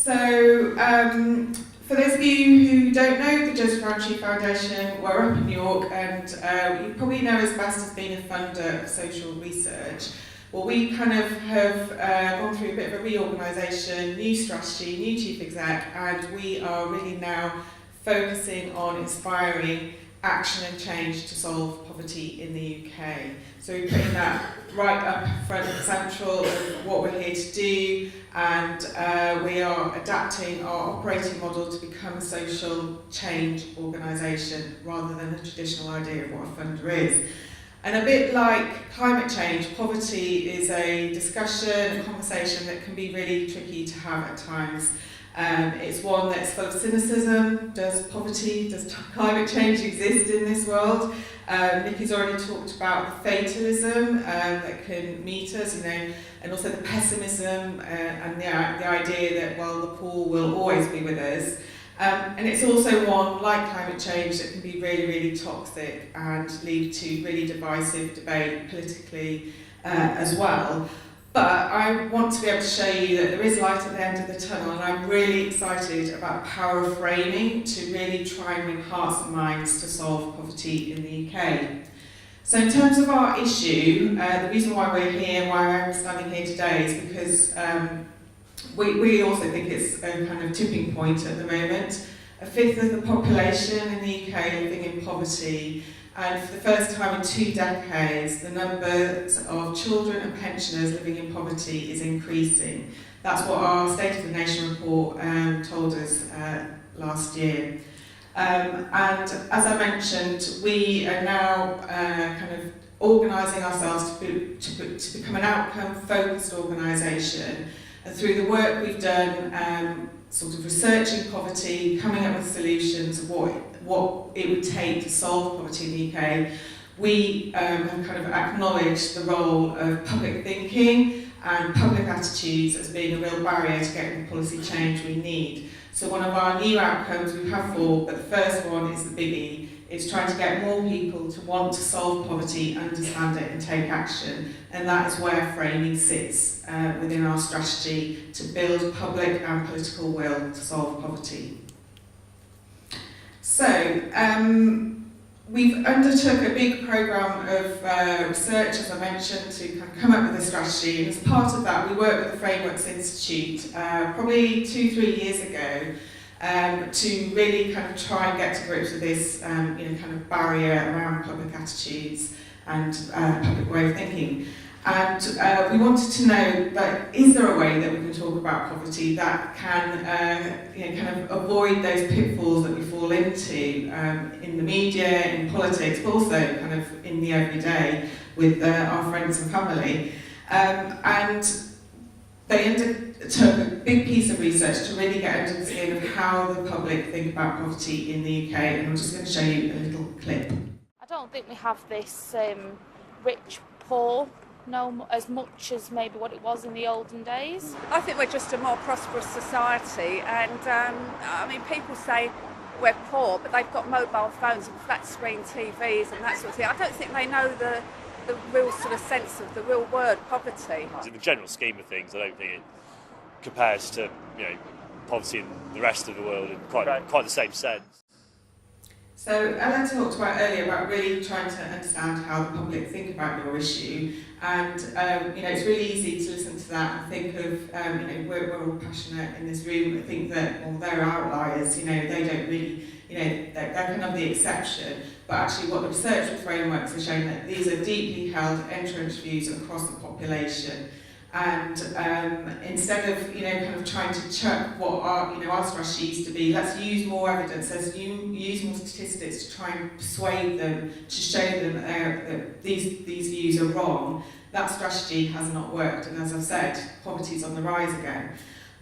For those of you who don't know, the Joseph Rowntree Foundation, we're up in New York, and you probably know us best as being a funder of social research. Well, we kind of have gone through a bit of a reorganisation, new strategy, new chief exec, and we are really now focusing on inspiring action and change to solve poverty in the UK. So we're putting that right up front and central of what we're here to do, and we are adapting our operating model to become a social change organisation rather than a traditional idea of what a funder is. And a bit like climate change, poverty is a discussion, a conversation that can be really tricky to have at times. It's one that's full of cynicism. Does climate change exist in this world? Nikki's already talked about the fatalism that can meet us, and also the pessimism and the idea that, well, the poor will always be with us. And it's also one, like climate change, that can be really, really toxic and lead to really divisive debate politically as well. But I want to be able to show you that there is light at the end of the tunnel, and I'm really excited about the power of framing to really try and win hearts and minds to solve poverty in the UK. So in terms of our issue, the reason why we're here, why I'm standing here today, is because we also think it's a kind of tipping point at the moment. A fifth of the population in the UK living in poverty, and for the first time in 2 decades, the numbers of children and pensioners living in poverty is increasing. That's what our State of the Nation report told us last year. And as I mentioned, we are now kind of organising ourselves to become an outcome-focused organisation. And through the work we've done, sort of researching poverty, coming up with solutions of what it would take to solve poverty in the UK, we have kind of acknowledged the role of public thinking and public attitudes as being a real barrier to getting the policy change we need. So one of our new outcomes, we have 4, but the first one is the biggie. It's trying to get more people to want to solve poverty, understand it and take action. And that is where framing sits within our strategy to build public and political will to solve poverty. So, we've undertook a big programme of research, as I mentioned, to kind of come up with a strategy. And as part of that, we worked with the Frameworks Institute probably 2-3 years ago to really kind of try and get to grips with this kind of barrier around public attitudes and public way of thinking. And we wanted to know, that is there a way that we can talk about poverty that can kind of avoid those pitfalls that we fall into in the media, in politics, but also kind of in the everyday with our friends and family. And they undertook a big piece of research to really get under the skin of how the public think about poverty in the UK, and I'm just going to show you a little clip. I don't think we have this rich, poor, as much as maybe what it was in the olden days. I think we're just a more prosperous society, and I mean, people say we're poor, but they've got mobile phones and flat screen TVs and that sort of thing. I don't think they know the real sort of sense of the real word poverty. In the general scheme of things, I don't think it compares to poverty in the rest of the world in quite the same sense. So Ella talked about earlier about really trying to understand how the public think about your issue, and it's really easy to listen to that and think of we're all passionate in this room, but think that they're outliers, they don't really, they're kind of the exception. But actually what the research with frameworks has shown that these are deeply held entrenched views across the population. And instead of kind of trying to chuck what our strategy used to be, let's use more evidence, let's use more statistics to try and persuade them, to show them that these views are wrong. That strategy has not worked, and as I've said, poverty is on the rise again.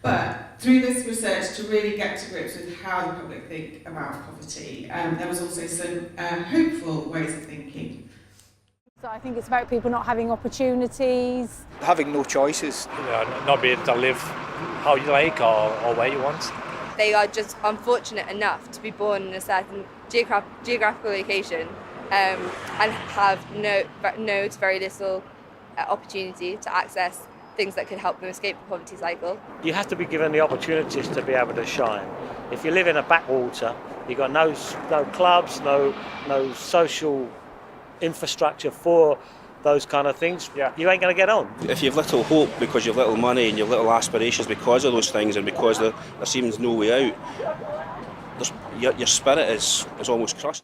But through this research, to really get to grips with how the public think about poverty, there was also some hopeful ways of thinking. So I think it's about people not having opportunities. Having no choices. Not being able to live how you like or where you want. They are just unfortunate enough to be born in a certain geographical location and have no to very little opportunity to access things that could help them escape the poverty cycle. You have to be given the opportunities to be able to shine. If you live in a backwater, you've got no clubs, no social infrastructure for those kind of things, you ain't going to get on. If you've little hope because you've little money and you've little aspirations because of those things and because there seems no way out, your spirit is almost crushed.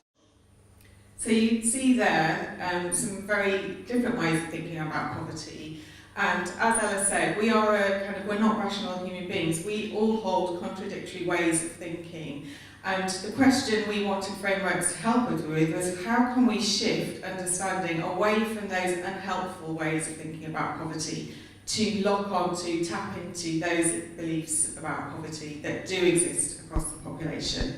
So you see there some very different ways of thinking about poverty. And as Ella said, we're not rational human beings. We all hold contradictory ways of thinking. And the question we wanted frameworks to help us with was how can we shift understanding away from those unhelpful ways of thinking about poverty to lock on to, tap into those beliefs about poverty that do exist across the population.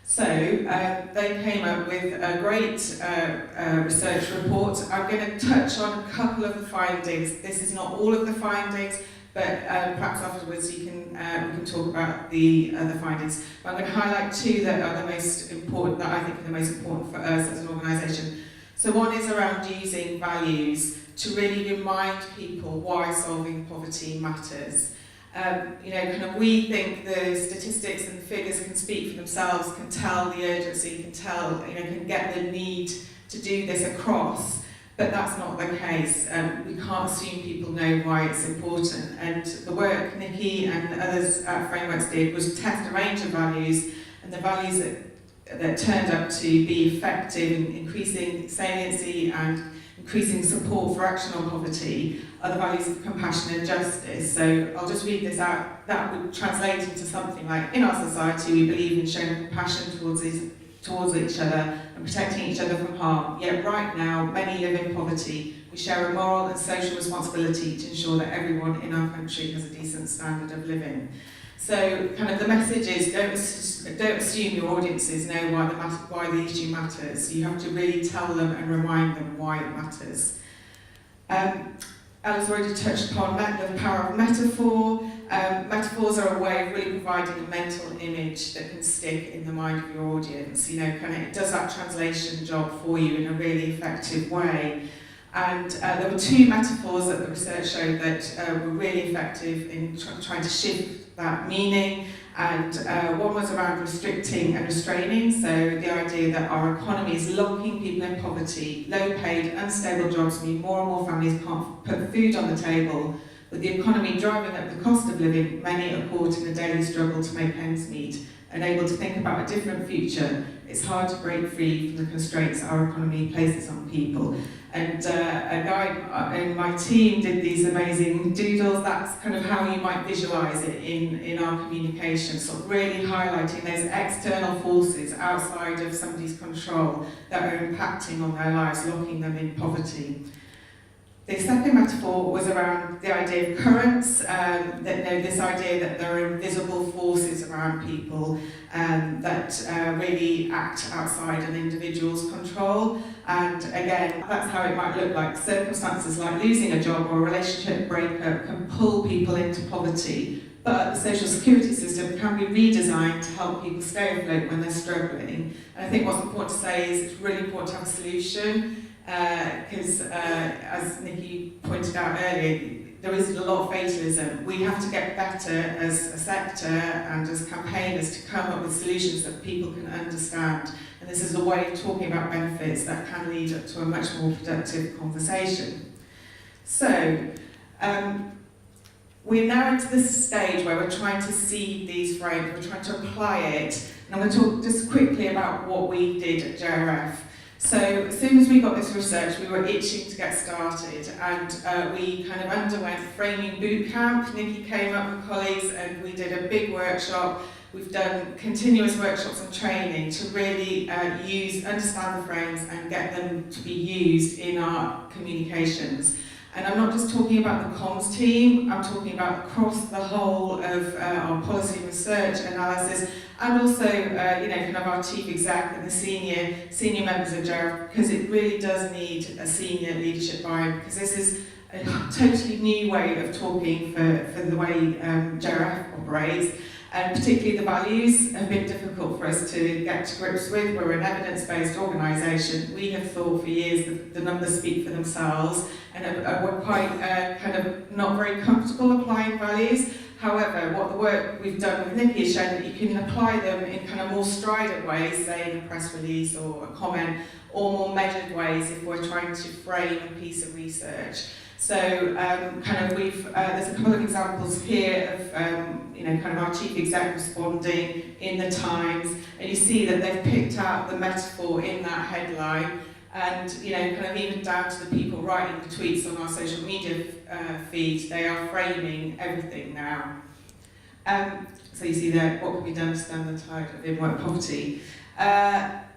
So they came up with a great research report. I'm going to touch on a couple of the findings. This is not all of the findings, but perhaps afterwards we can talk about the other findings. But I'm going to highlight two that are the most important, that I think are the most important for us as an organisation. So one is around using values to really remind people why solving poverty matters. We think the statistics and the figures can speak for themselves, can tell the urgency, can get the need to do this across, but that's not the case. We can't assume people know why it's important. And the work Nikki and others at Frameworks did was test a range of values, and the values that turned up to be effective in increasing saliency and increasing support for action on poverty are the values of compassion and justice. So I'll just read this out. That would translate into something like, in our society we believe in showing compassion towards each other and protecting each other from harm. Yet right now, many live in poverty. We share a moral and social responsibility to ensure that everyone in our country has a decent standard of living. So kind of the message is don't assume your audiences know why the issue matters. You have to really tell them and remind them why it matters. Ella's already touched upon the power of metaphor. Metaphors are a way of really providing a mental image that can stick in the mind of your audience. It does that translation job for you in a really effective way. And there were two metaphors that the research showed that were really effective in trying to shift that meaning. And one was around restricting and restraining, so the idea that our economy is locking people in poverty. Low-paid, unstable jobs mean more and more families can't put food on the table. With the economy driving up the cost of living, many are caught in a daily struggle to make ends meet. Unable to think about a different future, it's hard to break free from the constraints our economy places on people. And a guy in my team did these amazing doodles. That's kind of how you might visualise it in our communication, sort of really highlighting those external forces outside of somebody's control that are impacting on their lives, locking them in poverty. The second metaphor was around the idea of currents, this idea that there are invisible forces around people that really act outside an individual's control. And again, that's how it might look like. Circumstances like losing a job or a relationship breakup can pull people into poverty, but the social security system can be redesigned to help people stay afloat when they're struggling. And I think what's important to say is it's really important to have a solution. Because as Nikki pointed out earlier, there is a lot of fatalism. We have to get better as a sector and as campaigners to come up with solutions that people can understand. And this is a way of talking about benefits that can lead up to a much more productive conversation. So, we're now into this stage where we're trying to see these frames, we're trying to apply it. And I'm going to talk just quickly about what we did at JRF. So as soon as we got this research, we were itching to get started, and we kind of underwent framing boot camp. Nikki came up with colleagues and we did a big workshop. We've done continuous workshops and training to really understand the frames and get them to be used in our communications. And I'm not just talking about the comms team, I'm talking about across the whole of our policy research analysis, and also kind of our chief exec and the senior members of JRF, because it really does need a senior leadership buy-in, because this is a totally new way of talking for the way JRF operates. And particularly the values have been difficult for us to get to grips with. We're an evidence-based organisation. We have thought for years that the numbers speak for themselves, and we're quite kind of not very comfortable applying values. However, what the work we've done with Nikki has shown that you can apply them in kind of more strident ways, say in a press release or a comment, or more measured ways if we're trying to frame a piece of research. So there's a couple of examples here of kind of our chief exec responding in the Times, and you see that they've picked out the metaphor in that headline, and kind of even down to the people writing the tweets on our social media feed, they are framing everything now. So you see there, what can be done to stem the tide of in-work poverty.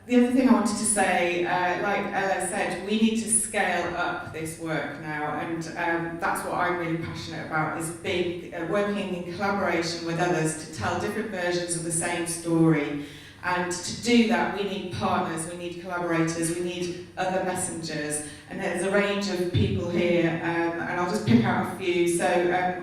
The other thing I wanted to say, like Ella said, we need to scale up this work now, and that's what I'm really passionate about, is working in collaboration with others to tell different versions of the same story. And to do that, we need partners, we need collaborators, we need other messengers. And there's a range of people here, and I'll just pick out a few. So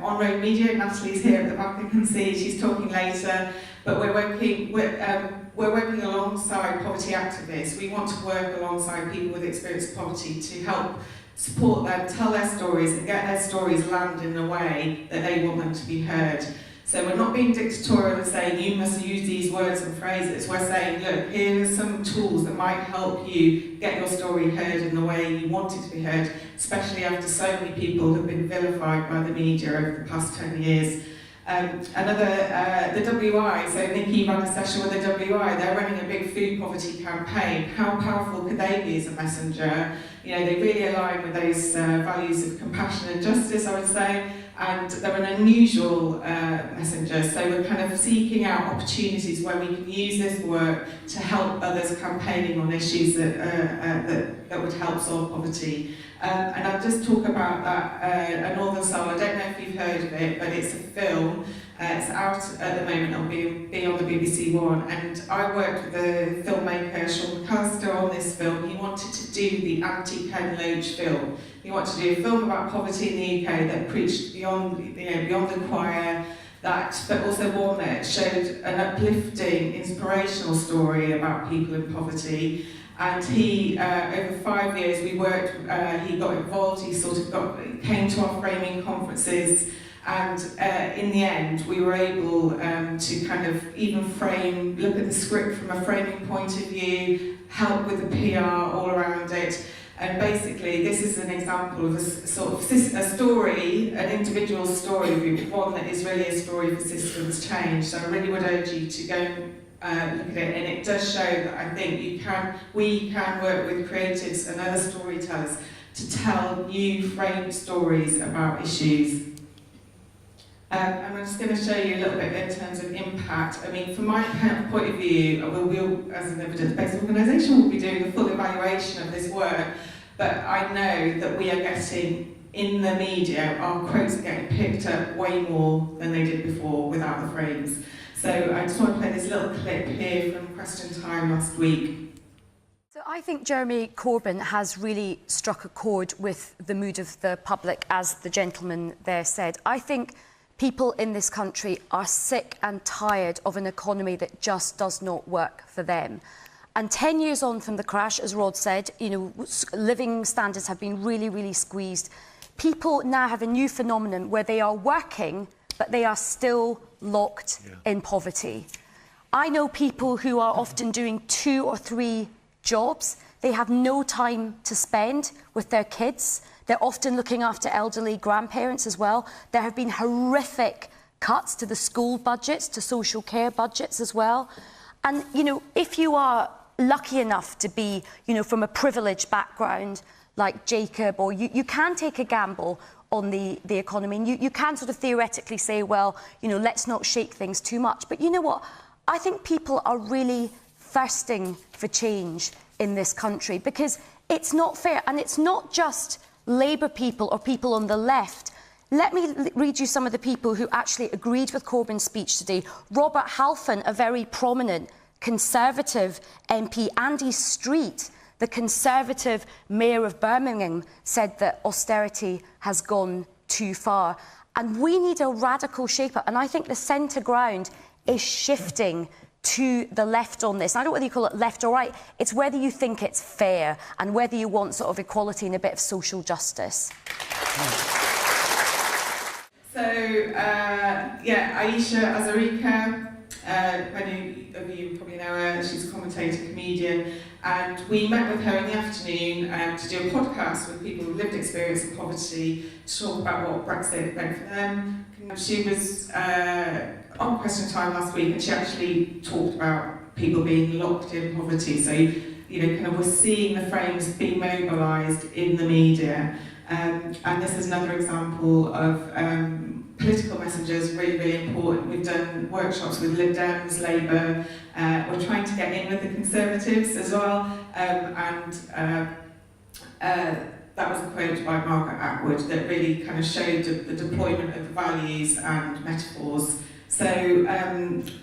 On Road Media, Natalie's here at the back, I can see, she's talking later. But we're working alongside poverty activists. We want to work alongside people with experience of poverty to help support them, tell their stories, and get their stories land in a way that they want them to be heard. So we're not being dictatorial and saying you must use these words and phrases. We're saying, look, here are some tools that might help you get your story heard in the way you want it to be heard, especially after so many people have been vilified by the media over the past 10 years. The WI, so Nikki ran a session with the WI, they're running a big food poverty campaign. How powerful could they be as a messenger? They really align with those values of compassion and justice, I would say, and they're an unusual messenger, so we're kind of seeking out opportunities where we can use this work to help others campaigning on issues that would help solve poverty. And I'll just talk about that, A Northern Soul. I don't know if you've heard of it, but it's a film. It's out at the moment, it'll be on the BBC One, and I worked with the filmmaker Sean McAllister on this film. He wanted to do the anti-Ken Loach film. He wanted to do a film about poverty in the UK that preached beyond the choir, but also one that showed an uplifting, inspirational story about people in poverty. And he, over 5 years, we worked, he got involved, he came to our framing conferences, and in the end, we were able to kind of even look at the script from a framing point of view, help with the PR all around it. And basically, this is an example of a story, an individual story, one that is really a story for systems change. So I really would urge you to go and look at it, and it does show that I think we can work with creatives and other storytellers to tell new framed stories about issues. I'm just going to show you a little bit in terms of impact. I mean, from my point of view, we'll as an evidence-based organisation, we'll be doing a full evaluation of this work, but I know that we are getting, in the media, our quotes are getting picked up way more than they did before without the frames. So I just want to play this little clip here from Question Time last week. So I think Jeremy Corbyn has really struck a chord with the mood of the public, as the gentleman there said. I think people in this country are sick and tired of an economy that just does not work for them. And 10 years on from the crash, as Rod said, living standards have been really, really squeezed. People now have a new phenomenon where they are working, but they are still locked in poverty. I know people who are often doing 2 or 3 jobs. They have no time to spend with their kids. They're often looking after elderly grandparents as well. There have been horrific cuts to the school budgets, to social care budgets as well. And, if you are lucky enough to be, from a privileged background like Jacob, or you can take a gamble on the economy, and you can sort of theoretically say, well, let's not shake things too much. But you know what? I think people are really thirsting for change in this country, because it's not fair, and it's not just Labour people or people on the left. Let me read you some of the people who actually agreed with Corbyn's speech today. Robert Halfon, a very prominent Conservative MP, Andy Street, the Conservative Mayor of Birmingham, said that austerity has gone too far. And we need a radical shape-up. And I think the centre ground is shifting to the left on this. I don't know whether you call it left or right. It's whether you think it's fair and whether you want sort of equality and a bit of social justice. So, Aisha Azarika, many of you probably know her, she's a commentator, comedian, and we met with her in the afternoon to do a podcast with people with lived experience of poverty to talk about what Brexit meant for them. She was on Question Time last week, and she actually talked about people being locked in poverty. So, we're seeing the frames being mobilised in the media. And this is another example of political messages, really, really important. We've done workshops with Lib Dems, Labour. We're trying to get in with the Conservatives as well. That was a quote by Margaret Atwood that really kind of showed the deployment of values and metaphors. So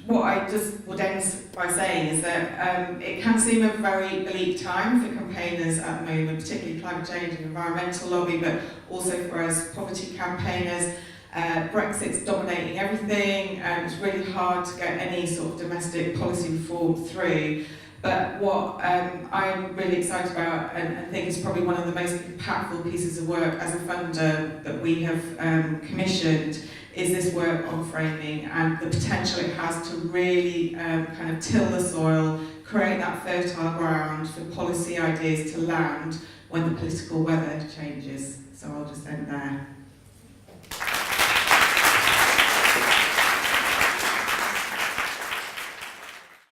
what I just would end by saying is that it can seem a very bleak time for campaigners at the moment, particularly climate change and environmental lobby, but also for us poverty campaigners. Brexit's dominating everything, and it's really hard to get any sort of domestic policy reform through. But what I'm really excited about and think is probably one of the most impactful pieces of work as a funder that we have commissioned is this work on framing and the potential it has to really kind of till the soil, create that fertile ground for policy ideas to land when the political weather changes. So I'll just end there.